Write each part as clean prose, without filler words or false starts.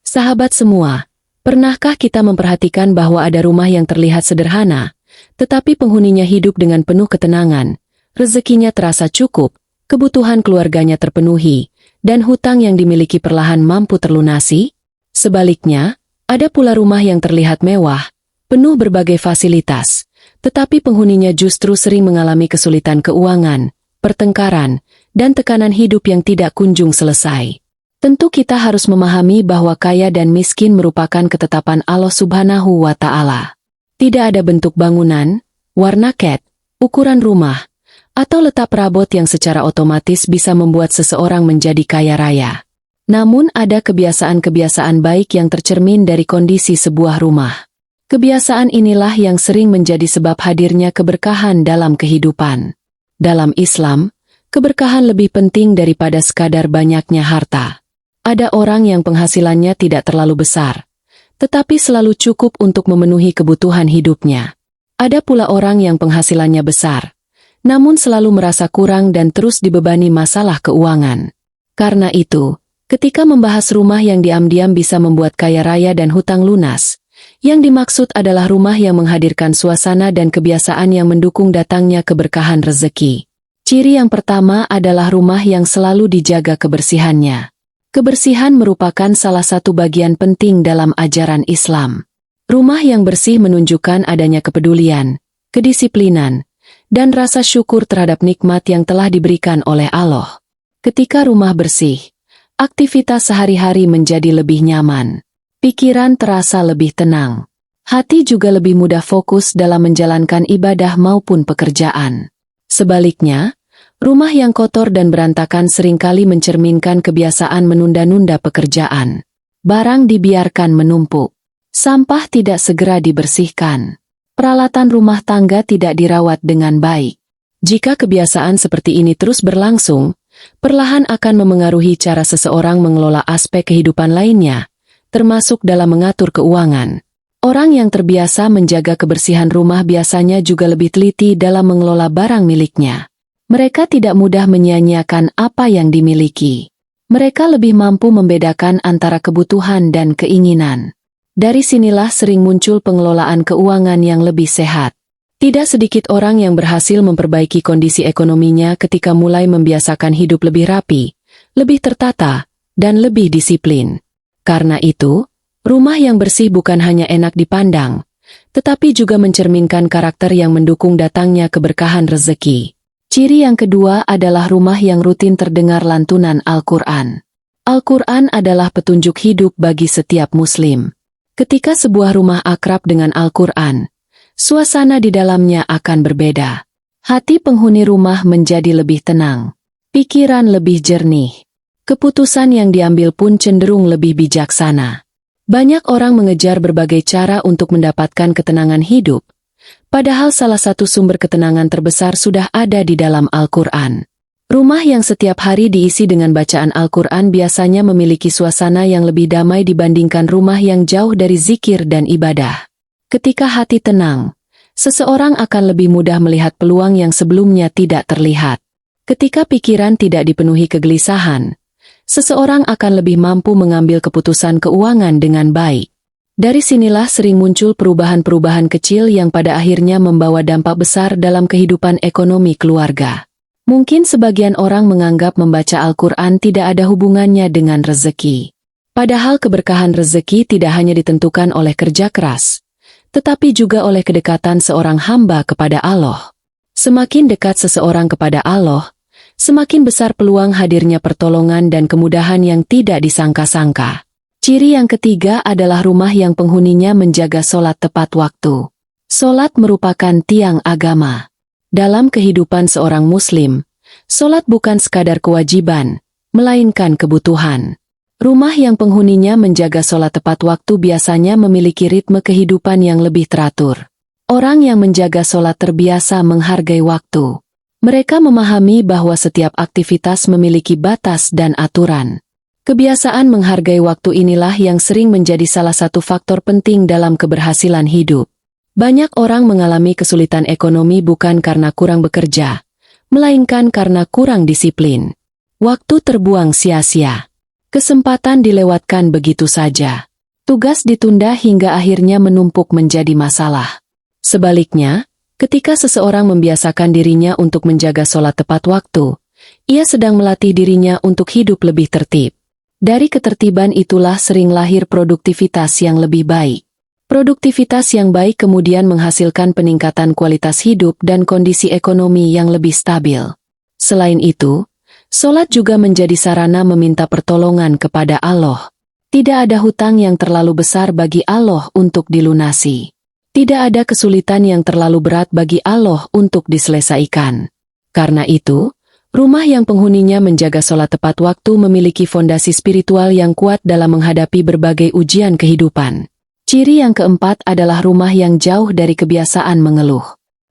Sahabat semua, pernahkah kita memperhatikan bahwa ada rumah yang terlihat sederhana, tetapi penghuninya hidup dengan penuh ketenangan, rezekinya terasa cukup, kebutuhan keluarganya terpenuhi, dan hutang yang dimiliki perlahan mampu terlunasi? Sebaliknya, ada pula rumah yang terlihat mewah, penuh berbagai fasilitas, tetapi penghuninya justru sering mengalami kesulitan keuangan, pertengkaran, dan tekanan hidup yang tidak kunjung selesai. Tentu kita harus memahami bahwa kaya dan miskin merupakan ketetapan Allah Subhanahu wa Ta'ala. Tidak ada bentuk bangunan, warna cat, ukuran rumah, atau letak perabot yang secara otomatis bisa membuat seseorang menjadi kaya raya. Namun ada kebiasaan-kebiasaan baik yang tercermin dari kondisi sebuah rumah. Kebiasaan inilah yang sering menjadi sebab hadirnya keberkahan dalam kehidupan. Dalam Islam, keberkahan lebih penting daripada sekadar banyaknya harta. Ada orang yang penghasilannya tidak terlalu besar, tetapi selalu cukup untuk memenuhi kebutuhan hidupnya. Ada pula orang yang penghasilannya besar, namun selalu merasa kurang dan terus dibebani masalah keuangan. Karena itu, ketika membahas rumah yang diam-diam bisa membuat kaya raya dan hutang lunas, yang dimaksud adalah rumah yang menghadirkan suasana dan kebiasaan yang mendukung datangnya keberkahan rezeki. Ciri yang pertama adalah rumah yang selalu dijaga kebersihannya. Kebersihan merupakan salah satu bagian penting dalam ajaran Islam. Rumah yang bersih menunjukkan adanya kepedulian, kedisiplinan, dan rasa syukur terhadap nikmat yang telah diberikan oleh Allah. Ketika rumah bersih, aktivitas sehari-hari menjadi lebih nyaman. Pikiran terasa lebih tenang. Hati juga lebih mudah fokus dalam menjalankan ibadah maupun pekerjaan. Sebaliknya, rumah yang kotor dan berantakan seringkali mencerminkan kebiasaan menunda-nunda pekerjaan. Barang dibiarkan menumpuk. Sampah tidak segera dibersihkan. Peralatan rumah tangga tidak dirawat dengan baik. Jika kebiasaan seperti ini terus berlangsung, perlahan akan memengaruhi cara seseorang mengelola aspek kehidupan lainnya, termasuk dalam mengatur keuangan. Orang yang terbiasa menjaga kebersihan rumah biasanya juga lebih teliti dalam mengelola barang miliknya. Mereka tidak mudah menyia-nyiakan apa yang dimiliki. Mereka lebih mampu membedakan antara kebutuhan dan keinginan. Dari sinilah sering muncul pengelolaan keuangan yang lebih sehat. Tidak sedikit orang yang berhasil memperbaiki kondisi ekonominya ketika mulai membiasakan hidup lebih rapi, lebih tertata, dan lebih disiplin. Karena itu, rumah yang bersih bukan hanya enak dipandang, tetapi juga mencerminkan karakter yang mendukung datangnya keberkahan rezeki. Ciri yang kedua adalah rumah yang rutin terdengar lantunan Al-Quran. Al-Quran adalah petunjuk hidup bagi setiap muslim. Ketika sebuah rumah akrab dengan Al-Quran, suasana di dalamnya akan berbeda. Hati penghuni rumah menjadi lebih tenang, pikiran lebih jernih. Keputusan yang diambil pun cenderung lebih bijaksana. Banyak orang mengejar berbagai cara untuk mendapatkan ketenangan hidup, padahal salah satu sumber ketenangan terbesar sudah ada di dalam Al-Quran. Rumah yang setiap hari diisi dengan bacaan Al-Quran biasanya memiliki suasana yang lebih damai dibandingkan rumah yang jauh dari zikir dan ibadah. Ketika hati tenang, seseorang akan lebih mudah melihat peluang yang sebelumnya tidak terlihat. Ketika pikiran tidak dipenuhi kegelisahan, seseorang akan lebih mampu mengambil keputusan keuangan dengan baik. Dari sinilah sering muncul perubahan-perubahan kecil yang pada akhirnya membawa dampak besar dalam kehidupan ekonomi keluarga. Mungkin sebagian orang menganggap membaca Al-Quran tidak ada hubungannya dengan rezeki. Padahal keberkahan rezeki tidak hanya ditentukan oleh kerja keras, tetapi juga oleh kedekatan seorang hamba kepada Allah. Semakin dekat seseorang kepada Allah, semakin besar peluang hadirnya pertolongan dan kemudahan yang tidak disangka-sangka. Ciri yang ketiga adalah rumah yang penghuninya menjaga sholat tepat waktu. Sholat merupakan tiang agama. Dalam kehidupan seorang muslim, sholat bukan sekadar kewajiban, melainkan kebutuhan. Rumah yang penghuninya menjaga sholat tepat waktu biasanya memiliki ritme kehidupan yang lebih teratur. Orang yang menjaga sholat terbiasa menghargai waktu. Mereka memahami bahwa setiap aktivitas memiliki batas dan aturan. Kebiasaan menghargai waktu inilah yang sering menjadi salah satu faktor penting dalam keberhasilan hidup. Banyak orang mengalami kesulitan ekonomi bukan karena kurang bekerja, melainkan karena kurang disiplin. Waktu terbuang sia-sia. Kesempatan dilewatkan begitu saja. Tugas ditunda hingga akhirnya menumpuk menjadi masalah. Sebaliknya, ketika seseorang membiasakan dirinya untuk menjaga sholat tepat waktu, ia sedang melatih dirinya untuk hidup lebih tertib. Dari ketertiban itulah sering lahir produktivitas yang lebih baik. Produktivitas yang baik kemudian menghasilkan peningkatan kualitas hidup dan kondisi ekonomi yang lebih stabil. Selain itu, sholat juga menjadi sarana meminta pertolongan kepada Allah. Tidak ada hutang yang terlalu besar bagi Allah untuk dilunasi. Tidak ada kesulitan yang terlalu berat bagi Allah untuk diselesaikan. Karena itu, rumah yang penghuninya menjaga sholat tepat waktu memiliki fondasi spiritual yang kuat dalam menghadapi berbagai ujian kehidupan. Ciri yang keempat adalah rumah yang jauh dari kebiasaan mengeluh.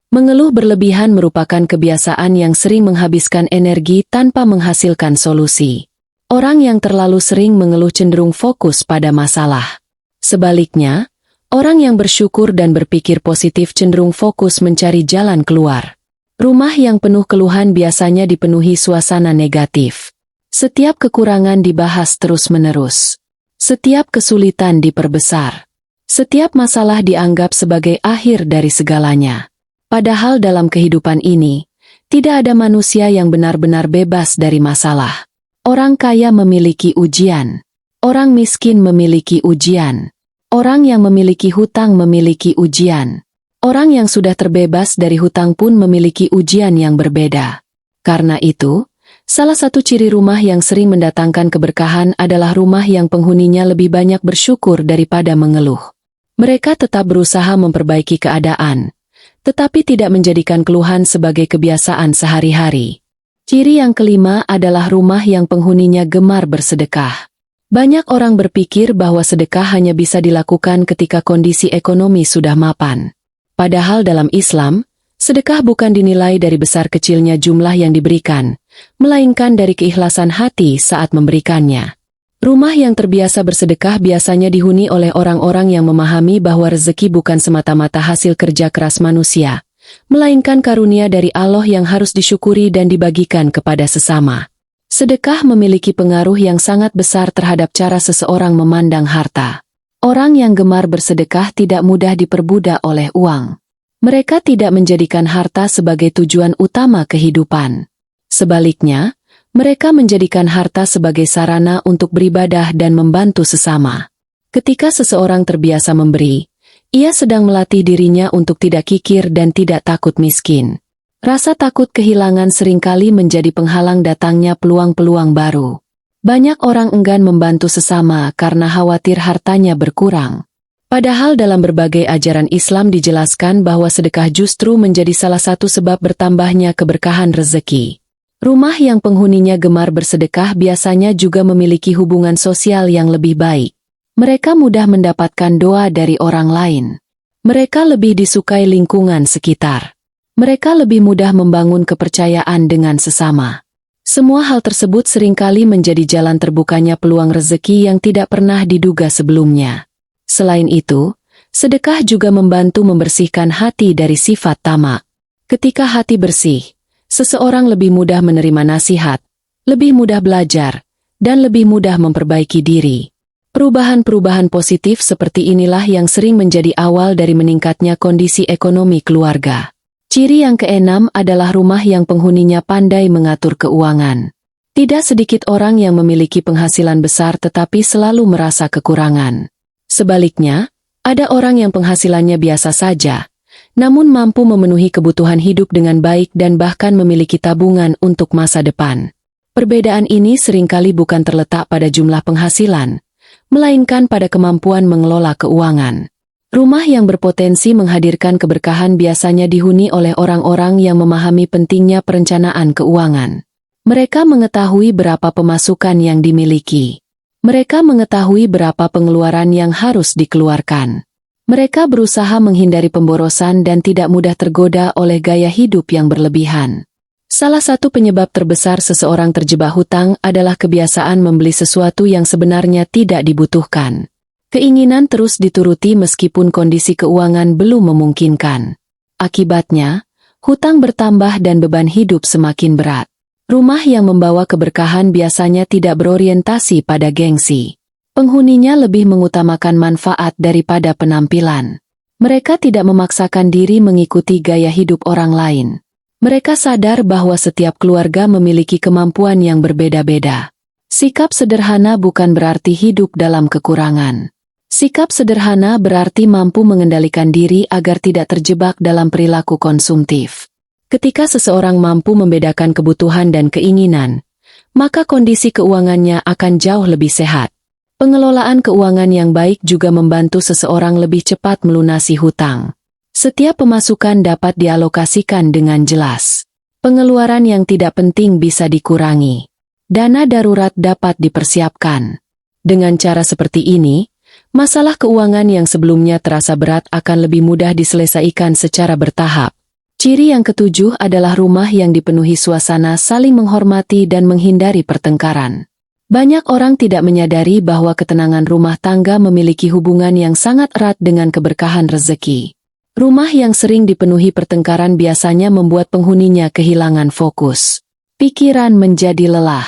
Mengeluh berlebihan merupakan kebiasaan yang sering menghabiskan energi tanpa menghasilkan solusi. Orang yang terlalu sering mengeluh cenderung fokus pada masalah. Sebaliknya, orang yang bersyukur dan berpikir positif cenderung fokus mencari jalan keluar. Rumah yang penuh keluhan biasanya dipenuhi suasana negatif. Setiap kekurangan dibahas terus-menerus. Setiap kesulitan diperbesar. Setiap masalah dianggap sebagai akhir dari segalanya. Padahal dalam kehidupan ini, tidak ada manusia yang benar-benar bebas dari masalah. Orang kaya memiliki ujian. Orang miskin memiliki ujian. Orang yang memiliki hutang memiliki ujian. Orang yang sudah terbebas dari hutang pun memiliki ujian yang berbeda. Karena itu, salah satu ciri rumah yang sering mendatangkan keberkahan adalah rumah yang penghuninya lebih banyak bersyukur daripada mengeluh. Mereka tetap berusaha memperbaiki keadaan, tetapi tidak menjadikan keluhan sebagai kebiasaan sehari-hari. Ciri yang kelima adalah rumah yang penghuninya gemar bersedekah. Banyak orang berpikir bahwa sedekah hanya bisa dilakukan ketika kondisi ekonomi sudah mapan. Padahal dalam Islam, sedekah bukan dinilai dari besar kecilnya jumlah yang diberikan, melainkan dari keikhlasan hati saat memberikannya. Rumah yang terbiasa bersedekah biasanya dihuni oleh orang-orang yang memahami bahwa rezeki bukan semata-mata hasil kerja keras manusia, melainkan karunia dari Allah yang harus disyukuri dan dibagikan kepada sesama. Sedekah memiliki pengaruh yang sangat besar terhadap cara seseorang memandang harta. Orang yang gemar bersedekah tidak mudah diperbudak oleh uang. Mereka tidak menjadikan harta sebagai tujuan utama kehidupan. Sebaliknya, mereka menjadikan harta sebagai sarana untuk beribadah dan membantu sesama. Ketika seseorang terbiasa memberi, ia sedang melatih dirinya untuk tidak kikir dan tidak takut miskin. Rasa takut kehilangan seringkali menjadi penghalang datangnya peluang-peluang baru. Banyak orang enggan membantu sesama karena khawatir hartanya berkurang. Padahal dalam berbagai ajaran Islam dijelaskan bahwa sedekah justru menjadi salah satu sebab bertambahnya keberkahan rezeki. Rumah yang penghuninya gemar bersedekah biasanya juga memiliki hubungan sosial yang lebih baik. Mereka mudah mendapatkan doa dari orang lain. Mereka lebih disukai lingkungan sekitar. Mereka lebih mudah membangun kepercayaan dengan sesama. Semua hal tersebut seringkali menjadi jalan terbukanya peluang rezeki yang tidak pernah diduga sebelumnya. Selain itu, sedekah juga membantu membersihkan hati dari sifat tamak. Ketika hati bersih, seseorang lebih mudah menerima nasihat, lebih mudah belajar, dan lebih mudah memperbaiki diri. Perubahan-perubahan positif seperti inilah yang sering menjadi awal dari meningkatnya kondisi ekonomi keluarga. Ciri yang keenam adalah rumah yang penghuninya pandai mengatur keuangan. Tidak sedikit orang yang memiliki penghasilan besar tetapi selalu merasa kekurangan. Sebaliknya, ada orang yang penghasilannya biasa saja, namun mampu memenuhi kebutuhan hidup dengan baik dan bahkan memiliki tabungan untuk masa depan. Perbedaan ini seringkali bukan terletak pada jumlah penghasilan, melainkan pada kemampuan mengelola keuangan. Rumah yang berpotensi menghadirkan keberkahan biasanya dihuni oleh orang-orang yang memahami pentingnya perencanaan keuangan. Mereka mengetahui berapa pemasukan yang dimiliki. Mereka mengetahui berapa pengeluaran yang harus dikeluarkan. Mereka berusaha menghindari pemborosan dan tidak mudah tergoda oleh gaya hidup yang berlebihan. Salah satu penyebab terbesar seseorang terjebak hutang adalah kebiasaan membeli sesuatu yang sebenarnya tidak dibutuhkan. Keinginan terus dituruti meskipun kondisi keuangan belum memungkinkan. Akibatnya, hutang bertambah dan beban hidup semakin berat. Rumah yang membawa keberkahan biasanya tidak berorientasi pada gengsi. Penghuninya lebih mengutamakan manfaat daripada penampilan. Mereka tidak memaksakan diri mengikuti gaya hidup orang lain. Mereka sadar bahwa setiap keluarga memiliki kemampuan yang berbeda-beda. Sikap sederhana bukan berarti hidup dalam kekurangan. Sikap sederhana berarti mampu mengendalikan diri agar tidak terjebak dalam perilaku konsumtif. Ketika seseorang mampu membedakan kebutuhan dan keinginan, maka kondisi keuangannya akan jauh lebih sehat. Pengelolaan keuangan yang baik juga membantu seseorang lebih cepat melunasi hutang. Setiap pemasukan dapat dialokasikan dengan jelas. Pengeluaran yang tidak penting bisa dikurangi. Dana darurat dapat dipersiapkan. Dengan cara seperti ini, masalah keuangan yang sebelumnya terasa berat akan lebih mudah diselesaikan secara bertahap. Ciri yang ketujuh adalah rumah yang dipenuhi suasana saling menghormati dan menghindari pertengkaran. Banyak orang tidak menyadari bahwa ketenangan rumah tangga memiliki hubungan yang sangat erat dengan keberkahan rezeki. Rumah yang sering dipenuhi pertengkaran biasanya membuat penghuninya kehilangan fokus. Pikiran menjadi lelah.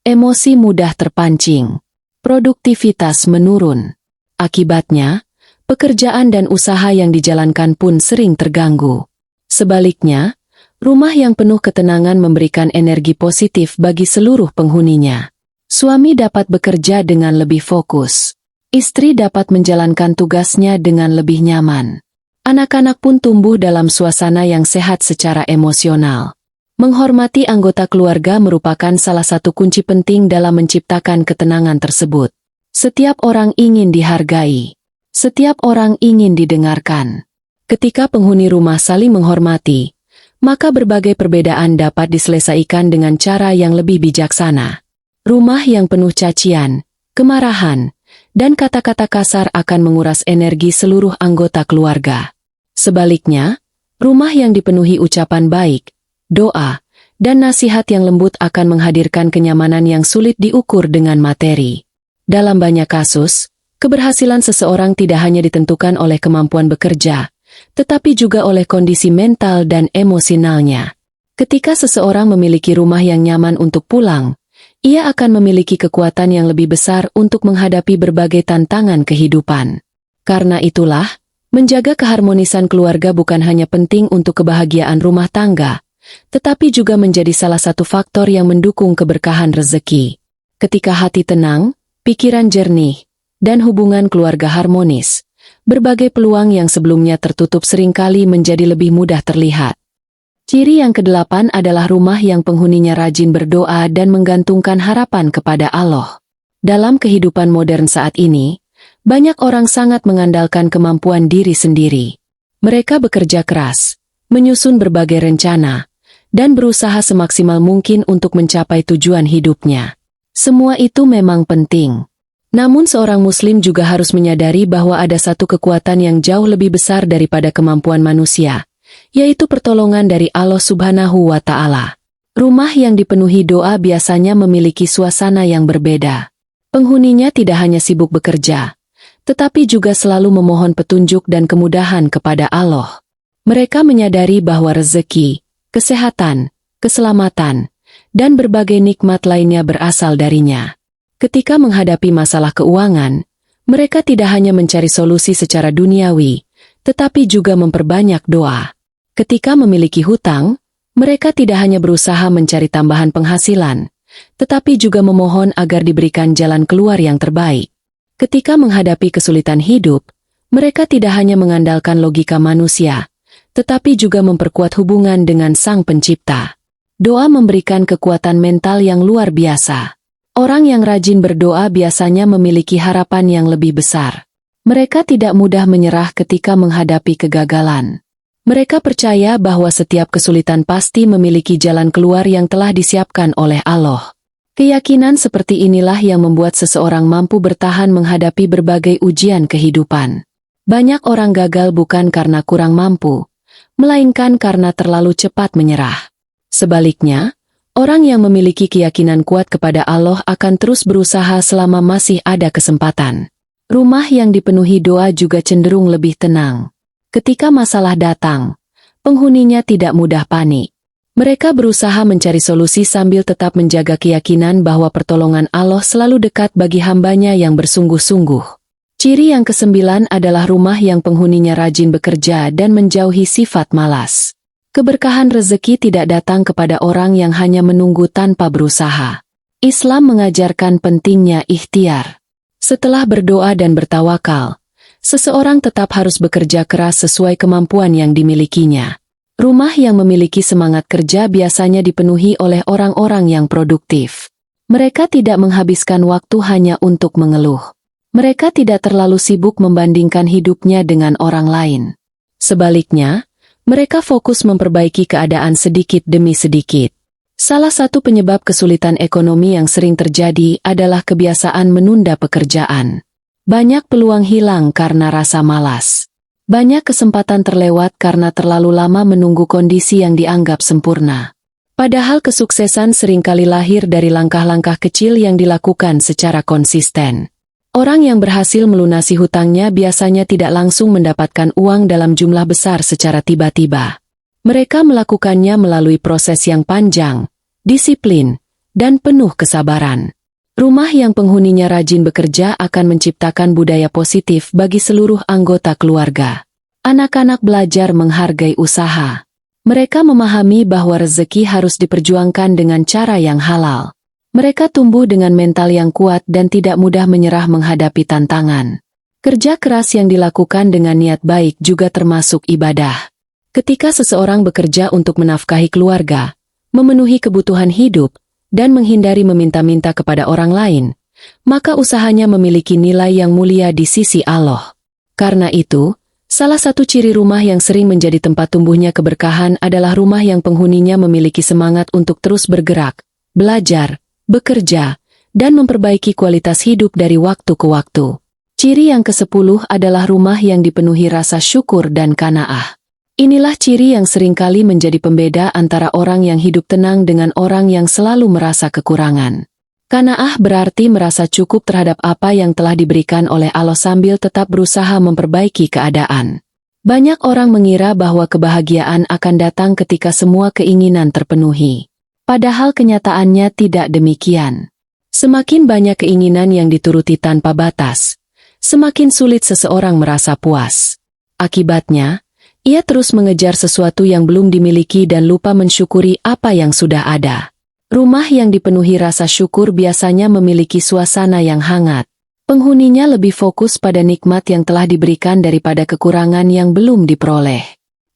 Emosi mudah terpancing. Produktivitas menurun. Akibatnya, pekerjaan dan usaha yang dijalankan pun sering terganggu. Sebaliknya, rumah yang penuh ketenangan memberikan energi positif bagi seluruh penghuninya. Suami dapat bekerja dengan lebih fokus. Istri dapat menjalankan tugasnya dengan lebih nyaman. Anak-anak pun tumbuh dalam suasana yang sehat secara emosional. Menghormati anggota keluarga merupakan salah satu kunci penting dalam menciptakan ketenangan tersebut. Setiap orang ingin dihargai. Setiap orang ingin didengarkan. Ketika penghuni rumah saling menghormati, maka berbagai perbedaan dapat diselesaikan dengan cara yang lebih bijaksana. Rumah yang penuh cacian, kemarahan, dan kata-kata kasar akan menguras energi seluruh anggota keluarga. Sebaliknya, rumah yang dipenuhi ucapan baik, doa, dan nasihat yang lembut akan menghadirkan kenyamanan yang sulit diukur dengan materi. Dalam banyak kasus, keberhasilan seseorang tidak hanya ditentukan oleh kemampuan bekerja, tetapi juga oleh kondisi mental dan emosionalnya. Ketika seseorang memiliki rumah yang nyaman untuk pulang, ia akan memiliki kekuatan yang lebih besar untuk menghadapi berbagai tantangan kehidupan. Karena itulah, menjaga keharmonisan keluarga bukan hanya penting untuk kebahagiaan rumah tangga, tetapi juga menjadi salah satu faktor yang mendukung keberkahan rezeki. Ketika hati tenang, pikiran jernih, dan hubungan keluarga harmonis, berbagai peluang yang sebelumnya tertutup seringkali menjadi lebih mudah terlihat. Ciri yang kedelapan adalah rumah yang penghuninya rajin berdoa dan menggantungkan harapan kepada Allah. Dalam kehidupan modern saat ini, banyak orang sangat mengandalkan kemampuan diri sendiri. Mereka bekerja keras, menyusun berbagai rencana, dan berusaha semaksimal mungkin untuk mencapai tujuan hidupnya. Semua itu memang penting. Namun seorang muslim juga harus menyadari bahwa ada satu kekuatan yang jauh lebih besar daripada kemampuan manusia, yaitu pertolongan dari Allah Subhanahu wa Ta'ala. Rumah yang dipenuhi doa biasanya memiliki suasana yang berbeda. Penghuninya tidak hanya sibuk bekerja, tetapi juga selalu memohon petunjuk dan kemudahan kepada Allah. Mereka menyadari bahwa rezeki, kesehatan, keselamatan, dan berbagai nikmat lainnya berasal darinya. Ketika menghadapi masalah keuangan, mereka tidak hanya mencari solusi secara duniawi, tetapi juga memperbanyak doa. Ketika memiliki hutang, mereka tidak hanya berusaha mencari tambahan penghasilan, tetapi juga memohon agar diberikan jalan keluar yang terbaik. Ketika menghadapi kesulitan hidup, mereka tidak hanya mengandalkan logika manusia, tetapi juga memperkuat hubungan dengan Sang Pencipta. Doa memberikan kekuatan mental yang luar biasa. Orang yang rajin berdoa biasanya memiliki harapan yang lebih besar. Mereka tidak mudah menyerah ketika menghadapi kegagalan. Mereka percaya bahwa setiap kesulitan pasti memiliki jalan keluar yang telah disiapkan oleh Allah. Keyakinan seperti inilah yang membuat seseorang mampu bertahan menghadapi berbagai ujian kehidupan. Banyak orang gagal bukan karena kurang mampu, melainkan karena terlalu cepat menyerah. Sebaliknya, orang yang memiliki keyakinan kuat kepada Allah akan terus berusaha selama masih ada kesempatan. Rumah yang dipenuhi doa juga cenderung lebih tenang. Ketika masalah datang, penghuninya tidak mudah panik. Mereka berusaha mencari solusi sambil tetap menjaga keyakinan bahwa pertolongan Allah selalu dekat bagi hambanya yang bersungguh-sungguh. Ciri yang kesembilan adalah rumah yang penghuninya rajin bekerja dan menjauhi sifat malas. Keberkahan rezeki tidak datang kepada orang yang hanya menunggu tanpa berusaha. Islam mengajarkan pentingnya ikhtiar. Setelah berdoa dan bertawakal, seseorang tetap harus bekerja keras sesuai kemampuan yang dimilikinya. Rumah yang memiliki semangat kerja biasanya dipenuhi oleh orang-orang yang produktif. Mereka tidak menghabiskan waktu hanya untuk mengeluh. Mereka tidak terlalu sibuk membandingkan hidupnya dengan orang lain. Sebaliknya, mereka fokus memperbaiki keadaan sedikit demi sedikit. Salah satu penyebab kesulitan ekonomi yang sering terjadi adalah kebiasaan menunda pekerjaan. Banyak peluang hilang karena rasa malas. Banyak kesempatan terlewat karena terlalu lama menunggu kondisi yang dianggap sempurna. Padahal kesuksesan seringkali lahir dari langkah-langkah kecil yang dilakukan secara konsisten. Orang yang berhasil melunasi hutangnya biasanya tidak langsung mendapatkan uang dalam jumlah besar secara tiba-tiba. Mereka melakukannya melalui proses yang panjang, disiplin, dan penuh kesabaran. Rumah yang penghuninya rajin bekerja akan menciptakan budaya positif bagi seluruh anggota keluarga. Anak-anak belajar menghargai usaha. Mereka memahami bahwa rezeki harus diperjuangkan dengan cara yang halal. Mereka tumbuh dengan mental yang kuat dan tidak mudah menyerah menghadapi tantangan. Kerja keras yang dilakukan dengan niat baik juga termasuk ibadah. Ketika seseorang bekerja untuk menafkahi keluarga, memenuhi kebutuhan hidup, dan menghindari meminta-minta kepada orang lain, maka usahanya memiliki nilai yang mulia di sisi Allah. Karena itu, salah satu ciri rumah yang sering menjadi tempat tumbuhnya keberkahan adalah rumah yang penghuninya memiliki semangat untuk terus bergerak, belajar, bekerja, dan memperbaiki kualitas hidup dari waktu ke waktu. Ciri yang ke-10 adalah rumah yang dipenuhi rasa syukur dan qanaah. Inilah ciri yang seringkali menjadi pembeda antara orang yang hidup tenang dengan orang yang selalu merasa kekurangan. Qanaah berarti merasa cukup terhadap apa yang telah diberikan oleh Allah sambil tetap berusaha memperbaiki keadaan. Banyak orang mengira bahwa kebahagiaan akan datang ketika semua keinginan terpenuhi. Padahal kenyataannya tidak demikian. Semakin banyak keinginan yang dituruti tanpa batas, semakin sulit seseorang merasa puas. Akibatnya, ia terus mengejar sesuatu yang belum dimiliki dan lupa mensyukuri apa yang sudah ada. Rumah yang dipenuhi rasa syukur biasanya memiliki suasana yang hangat. Penghuninya lebih fokus pada nikmat yang telah diberikan daripada kekurangan yang belum diperoleh.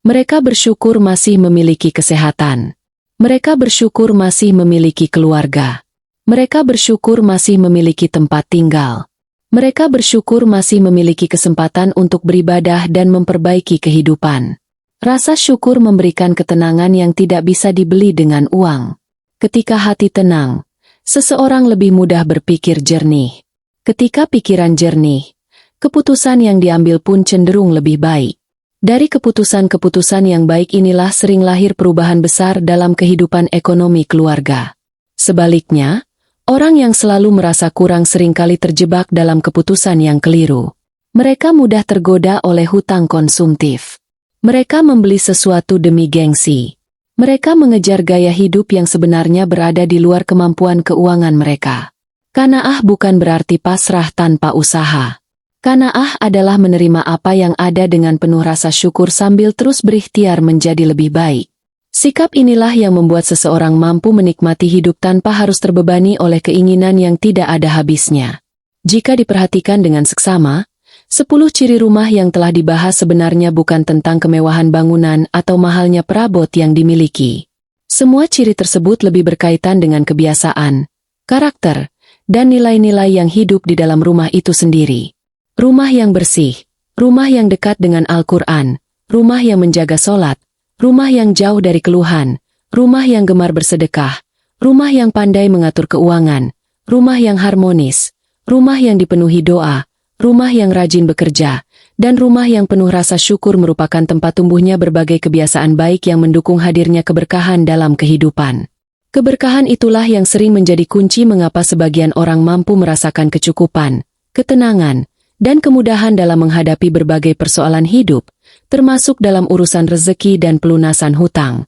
Mereka bersyukur masih memiliki kesehatan. Mereka bersyukur masih memiliki keluarga. Mereka bersyukur masih memiliki tempat tinggal. Mereka bersyukur masih memiliki kesempatan untuk beribadah dan memperbaiki kehidupan. Rasa syukur memberikan ketenangan yang tidak bisa dibeli dengan uang. Ketika hati tenang, seseorang lebih mudah berpikir jernih. Ketika pikiran jernih, keputusan yang diambil pun cenderung lebih baik. Dari keputusan-keputusan yang baik inilah sering lahir perubahan besar dalam kehidupan ekonomi keluarga. Sebaliknya, orang yang selalu merasa kurang seringkali terjebak dalam keputusan yang keliru. Mereka mudah tergoda oleh hutang konsumtif. Mereka membeli sesuatu demi gengsi. Mereka mengejar gaya hidup yang sebenarnya berada di luar kemampuan keuangan mereka. Qanaah bukan berarti pasrah tanpa usaha. Qanaah adalah menerima apa yang ada dengan penuh rasa syukur sambil terus berikhtiar menjadi lebih baik. Sikap inilah yang membuat seseorang mampu menikmati hidup tanpa harus terbebani oleh keinginan yang tidak ada habisnya. Jika diperhatikan dengan seksama, 10 ciri rumah yang telah dibahas sebenarnya bukan tentang kemewahan bangunan atau mahalnya perabot yang dimiliki. Semua ciri tersebut lebih berkaitan dengan kebiasaan, karakter, dan nilai-nilai yang hidup di dalam rumah itu sendiri. Rumah yang bersih, rumah yang dekat dengan Al-Quran, rumah yang menjaga sholat, rumah yang jauh dari keluhan, rumah yang gemar bersedekah, rumah yang pandai mengatur keuangan, rumah yang harmonis, rumah yang dipenuhi doa, rumah yang rajin bekerja, dan rumah yang penuh rasa syukur merupakan tempat tumbuhnya berbagai kebiasaan baik yang mendukung hadirnya keberkahan dalam kehidupan. Keberkahan itulah yang sering menjadi kunci mengapa sebagian orang mampu merasakan kecukupan, ketenangan, dan kemudahan dalam menghadapi berbagai persoalan hidup, termasuk dalam urusan rezeki dan pelunasan hutang.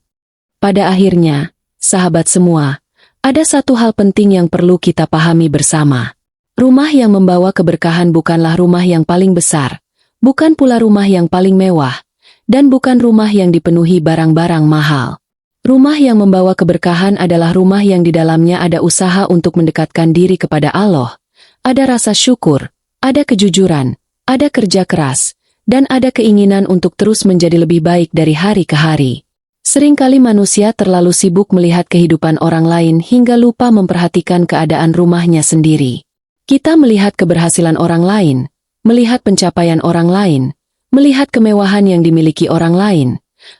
Pada akhirnya, sahabat semua, ada satu hal penting yang perlu kita pahami bersama. Rumah yang membawa keberkahan bukanlah rumah yang paling besar, bukan pula rumah yang paling mewah, dan bukan rumah yang dipenuhi barang-barang mahal. Rumah yang membawa keberkahan adalah rumah yang di dalamnya ada usaha untuk mendekatkan diri kepada Allah, ada rasa syukur, ada kejujuran, ada kerja keras, dan ada keinginan untuk terus menjadi lebih baik dari hari ke hari. Seringkali manusia terlalu sibuk melihat kehidupan orang lain hingga lupa memperhatikan keadaan rumahnya sendiri. Kita melihat keberhasilan orang lain, melihat pencapaian orang lain, melihat kemewahan yang dimiliki orang lain,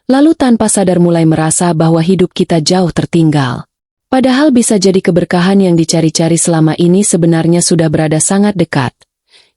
lalu tanpa sadar mulai merasa bahwa hidup kita jauh tertinggal. Padahal bisa jadi keberkahan yang dicari-cari selama ini sebenarnya sudah berada sangat dekat,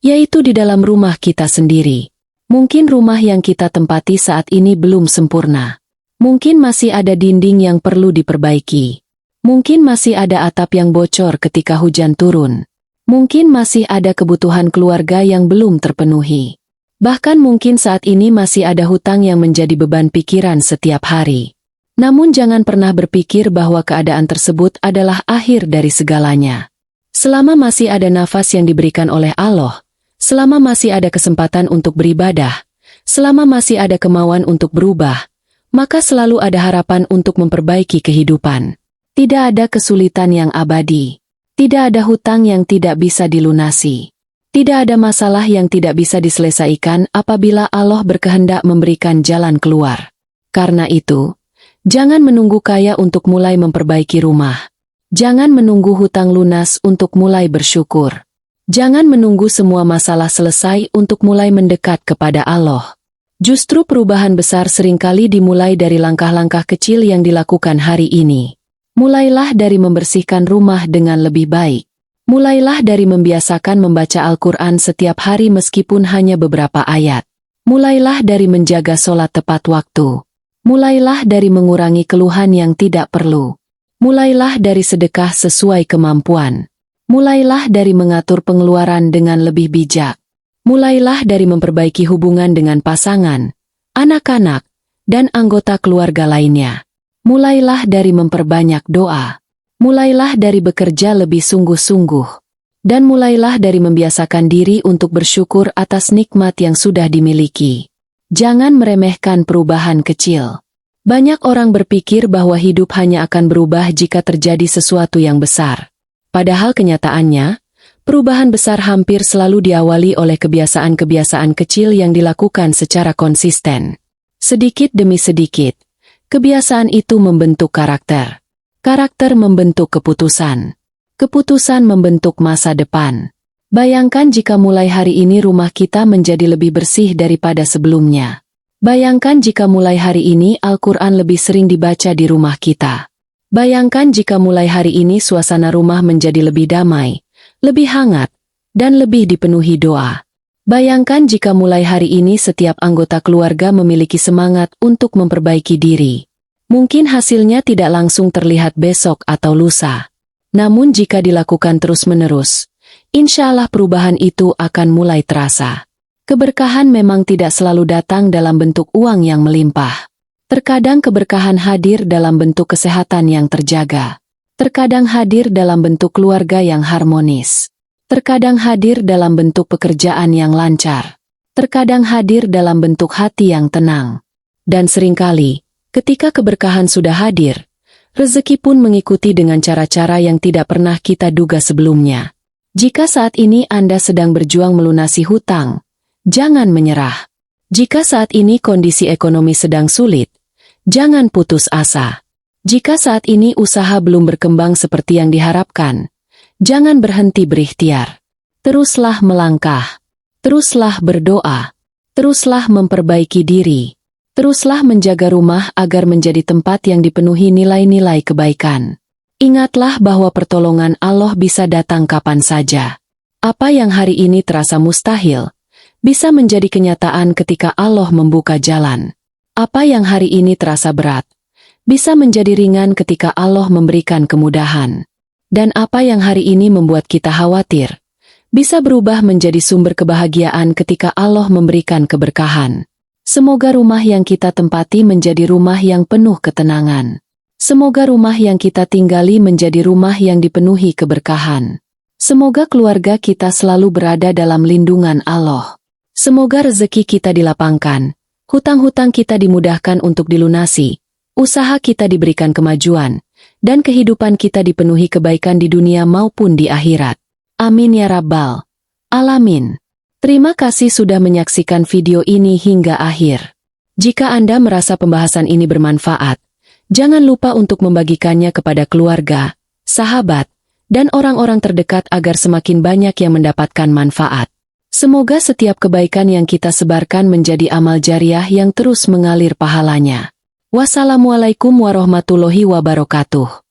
yaitu di dalam rumah kita sendiri. Mungkin rumah yang kita tempati saat ini belum sempurna. Mungkin masih ada dinding yang perlu diperbaiki. Mungkin masih ada atap yang bocor ketika hujan turun. Mungkin masih ada kebutuhan keluarga yang belum terpenuhi. Bahkan mungkin saat ini masih ada hutang yang menjadi beban pikiran setiap hari. Namun jangan pernah berpikir bahwa keadaan tersebut adalah akhir dari segalanya. Selama masih ada nafas yang diberikan oleh Allah, selama masih ada kesempatan untuk beribadah, selama masih ada kemauan untuk berubah, maka selalu ada harapan untuk memperbaiki kehidupan. Tidak ada kesulitan yang abadi. Tidak ada hutang yang tidak bisa dilunasi. Tidak ada masalah yang tidak bisa diselesaikan apabila Allah berkehendak memberikan jalan keluar. Karena itu, jangan menunggu kaya untuk mulai memperbaiki rumah. Jangan menunggu hutang lunas untuk mulai bersyukur. Jangan menunggu semua masalah selesai untuk mulai mendekat kepada Allah. Justru perubahan besar seringkali dimulai dari langkah-langkah kecil yang dilakukan hari ini. Mulailah dari membersihkan rumah dengan lebih baik. Mulailah dari membiasakan membaca Al-Quran setiap hari meskipun hanya beberapa ayat. Mulailah dari menjaga sholat tepat waktu. Mulailah dari mengurangi keluhan yang tidak perlu. Mulailah dari sedekah sesuai kemampuan. Mulailah dari mengatur pengeluaran dengan lebih bijak. Mulailah dari memperbaiki hubungan dengan pasangan, anak-anak, dan anggota keluarga lainnya. Mulailah dari memperbanyak doa. Mulailah dari bekerja lebih sungguh-sungguh. Dan mulailah dari membiasakan diri untuk bersyukur atas nikmat yang sudah dimiliki. Jangan meremehkan perubahan kecil. Banyak orang berpikir bahwa hidup hanya akan berubah jika terjadi sesuatu yang besar. Padahal kenyataannya, perubahan besar hampir selalu diawali oleh kebiasaan-kebiasaan kecil yang dilakukan secara konsisten. Sedikit demi sedikit, kebiasaan itu membentuk karakter. Karakter membentuk keputusan. Keputusan membentuk masa depan. Bayangkan jika mulai hari ini rumah kita menjadi lebih bersih daripada sebelumnya. Bayangkan jika mulai hari ini Al-Quran lebih sering dibaca di rumah kita. Bayangkan jika mulai hari ini suasana rumah menjadi lebih damai, lebih hangat, dan lebih dipenuhi doa. Bayangkan jika mulai hari ini setiap anggota keluarga memiliki semangat untuk memperbaiki diri. Mungkin hasilnya tidak langsung terlihat besok atau lusa. Namun jika dilakukan terus-menerus, insya Allah perubahan itu akan mulai terasa. Keberkahan memang tidak selalu datang dalam bentuk uang yang melimpah. Terkadang keberkahan hadir dalam bentuk kesehatan yang terjaga. Terkadang hadir dalam bentuk keluarga yang harmonis. Terkadang hadir dalam bentuk pekerjaan yang lancar. Terkadang hadir dalam bentuk hati yang tenang. Dan seringkali, ketika keberkahan sudah hadir, rezeki pun mengikuti dengan cara-cara yang tidak pernah kita duga sebelumnya. Jika saat ini Anda sedang berjuang melunasi hutang, jangan menyerah. Jika saat ini kondisi ekonomi sedang sulit, jangan putus asa. Jika saat ini usaha belum berkembang seperti yang diharapkan, jangan berhenti berikhtiar. Teruslah melangkah. Teruslah berdoa. Teruslah memperbaiki diri. Teruslah menjaga rumah agar menjadi tempat yang dipenuhi nilai-nilai kebaikan. Ingatlah bahwa pertolongan Allah bisa datang kapan saja. Apa yang hari ini terasa mustahil, bisa menjadi kenyataan ketika Allah membuka jalan. Apa yang hari ini terasa berat, bisa menjadi ringan ketika Allah memberikan kemudahan. Dan apa yang hari ini membuat kita khawatir, bisa berubah menjadi sumber kebahagiaan ketika Allah memberikan keberkahan. Semoga rumah yang kita tempati menjadi rumah yang penuh ketenangan. Semoga rumah yang kita tinggali menjadi rumah yang dipenuhi keberkahan. Semoga keluarga kita selalu berada dalam lindungan Allah. Semoga rezeki kita dilapangkan, hutang-hutang kita dimudahkan untuk dilunasi, usaha kita diberikan kemajuan, dan kehidupan kita dipenuhi kebaikan di dunia maupun di akhirat. Amin ya Rabbal Alamin. Terima kasih sudah menyaksikan video ini hingga akhir. Jika Anda merasa pembahasan ini bermanfaat, jangan lupa untuk membagikannya kepada keluarga, sahabat, dan orang-orang terdekat agar semakin banyak yang mendapatkan manfaat. Semoga setiap kebaikan yang kita sebarkan menjadi amal jariah yang terus mengalir pahalanya. Wassalamualaikum warahmatullahi wabarakatuh.